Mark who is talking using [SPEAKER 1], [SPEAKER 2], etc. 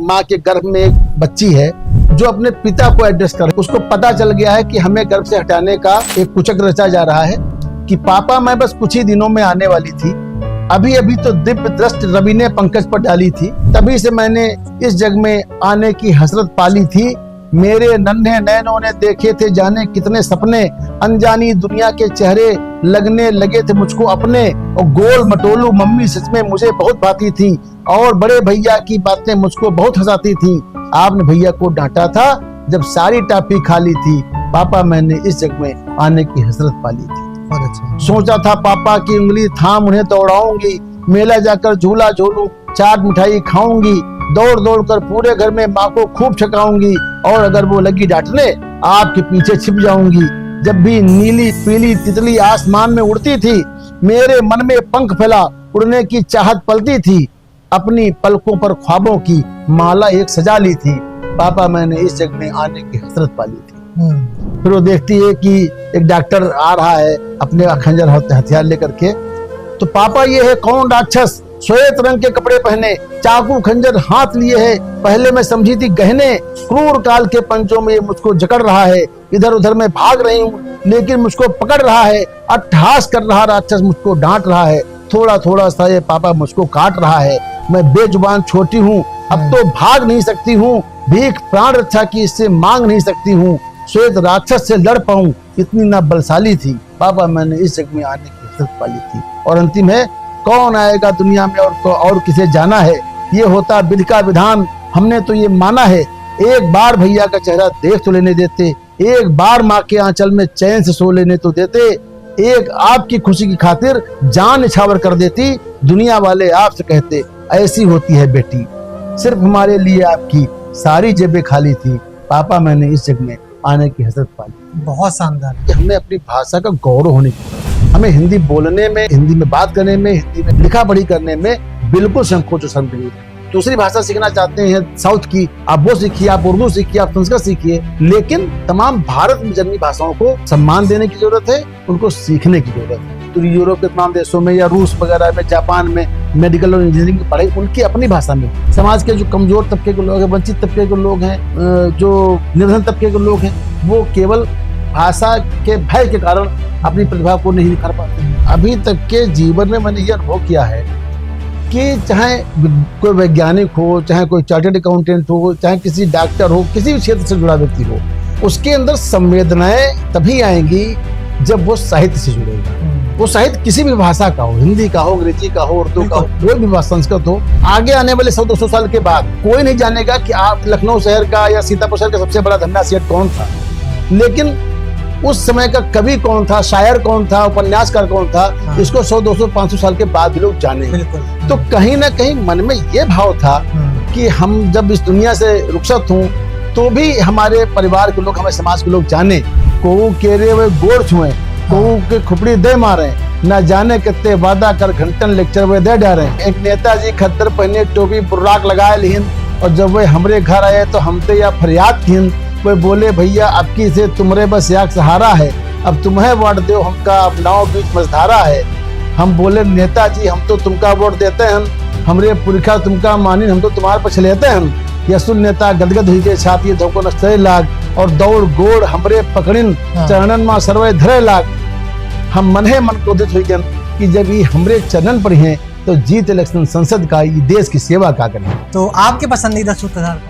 [SPEAKER 1] माँ के गर्भ में एक बच्ची है जो अपने पिता को एड्रेस कर, उसको पता चल गया है कि हमें गर्भ से हटाने का एक कुचक रचा जा रहा है कि पापा मैं बस कुछ ही दिनों में आने वाली थी, अभी अभी तो दिव्य दृष्टि रवि ने पंकज पर डाली थी, तभी से मैंने इस जग में आने की हसरत पाली थी। मेरे नन्हे नैनों ने देखे थे जाने कितने सपने, अनजानी दुनिया के चेहरे लगने लगे थे मुझको अपने, और गोल मटोलू मम्मी सच में मुझे बहुत भाती थी, और बड़े भैया की बातें मुझको बहुत हंसाती थी। आपने भैया को डांटा था जब सारी टाफी खाली थी, पापा मैंने इस जग में आने की हसरत पाली थी। सोचा था पापा की उंगली थाम उन्हें दौड़ाऊंगी, मेला जाकर झूला झूलूं, चाट मिठाई खाऊंगी, दौड़ दौड़ कर पूरे घर में माँ को खूब छकाऊंगी, और अगर वो लगी डांटने आपके पीछे छिप जाऊंगी। जब भी नीली पीली तितली आसमान में उड़ती थी, मेरे मन में पंख फैला उड़ने की चाहत पलती थी, अपनी पलकों पर ख्वाबों की माला एक सजा ली थी, पापा मैंने इस जग में आने की हसरत पाली थी। फिर वो देखती है कि एक डॉक्टर आ रहा है अपने खंजर हथियार लेकर के, तो पापा ये है कौन राक्षस, श्वेत रंग के कपड़े पहने, चाकू खंजर हाथ लिए है, पहले मैं समझी थी गहने, क्रूर काल के पंचों में ये मुझको जकड़ रहा है, इधर उधर मैं भाग रही हूँ लेकिन मुझको पकड़ रहा है, अट्टहास कर रहा राक्षस मुझको डांट रहा है, थोड़ा थोड़ा सा ये पापा मुझको काट रहा है, मैं बेजुबान छोटी हूँ, अब तो भाग नहीं सकती हूँ, भीख प्राण रक्षा की इससे मांग नहीं सकती हूँ, श्वेत राक्षस से लड़ पाऊं इतनी ना बलशाली थी, पापा मैंने इस जग में आने की हसरत पाली थी। और अंतिम है कौन आएगा दुनिया में और किसे जाना है, ये होता विधि का विधान हमने तो ये माना है, एक बार भैया का चेहरा देख तो लेने देते, एक बार माँ के आंचल में चैन से सो लेने तो देते, एक आपकी खुशी की खातिर जान निछावर कर देती, दुनिया वाले आपसे कहते ऐसी होती है बेटी, सिर्फ हमारे लिए आपकी सारी जेबें खाली थी, पापा मैंने इस जग में आने की हसरत पाली।
[SPEAKER 2] बहुत शानदार।
[SPEAKER 1] हमें अपनी भाषा का गौरव होने की, हमें हिंदी बोलने में, हिंदी में बात करने में, हिंदी में लिखा पढ़ी करने में बिल्कुल संकोच और शर्म नहीं है। दूसरी भाषा सीखना चाहते हैं साउथ की, आप वो सीखिए, आप उर्दू सीखिए, आप संस्कृत सीखिए, लेकिन तमाम भारत में जन्मी भाषाओं को सम्मान देने की जरूरत है, उनको सीखने की जरूरत है। तो यूरोप के तमाम देशों में या रूस वगैरह में, जापान में मेडिकल और इंजीनियरिंग की पढ़ाई उनकी अपनी भाषा में, समाज के जो कमजोर तबके के लोग हैं, वंचित तबके के लोग हैं, जो निर्धन तबके के लोग हैं, वो केवल भाषा के भय के कारण अपनी प्रतिभा को नहीं निखार पाते। अभी तक के जीवन में मैंने ये अनुभव किया है कि चाहे कोई वैज्ञानिक हो, चाहे कोई चार्टर्ड अकाउंटेंट हो, चाहे किसी डॉक्टर हो, किसी भी क्षेत्र से जुड़ा व्यक्ति हो, उसके अंदर संवेदनाएं तभी आएंगी जब वो साहित्य से जुड़ेगा। वो साहित्य किसी भी भाषा का हो, हिंदी का हो, अंग्रेजी का हो, उर्दू का हो, कोई भी संस्कृत हो, आगे आने वाले 100-200 साल के बाद कोई नहीं जानेगा कि आप लखनऊ शहर का या सीतापुर शहर का सबसे बड़ा धन्ना सेठ कौन था, लेकिन उस समय का कवि कौन था, शायर कौन था, उपन्यासकार कौन था, इसको 100-200-500 साल के बाद भी लोग जानेंगे। तो कहीं ना कहीं मन में ये भाव था कि हम जब इस दुनिया से रुखसत हूँ तो भी हमारे परिवार के लोग, हमारे समाज के लोग जाने, को केरे हुए गोड़ छुए, को के खुपड़ी दे मारे, न जाने कितने वादा कर घंटन लेक्चर वे दे डारे। एक नेताजी खद्दर पहने, टोपी बुर्राक लगाए लिहिन, और जब वे हमरे घर आए तो हमसे या फरियाद किन, वे बोले भैया आपकी से तुमरे बस याक सहारा है, अब तुम्हें वोट दो हमका अपनाओ बीच मझधारा है। हम बोले नेताजी हम तो तुमका वोट देते हैं, हमरे पुरखा तुमका मानिन, हम तो तुम्हारे पर लेते हैं। यसुल नेता गदगद हुई के छाती धोको नस्तरे लाग, और दौड़ गोड़ हमरे पकड़िन, चरणन मां सर्वे धरे लाग। हम मने मन क्रोधित हुई कि जब ये हमरे चरणन पर हैं तो जीत इलेक्शन संसद का, ये देश की सेवा का करें।
[SPEAKER 2] तो आपके पसंदीदा सूत्रधार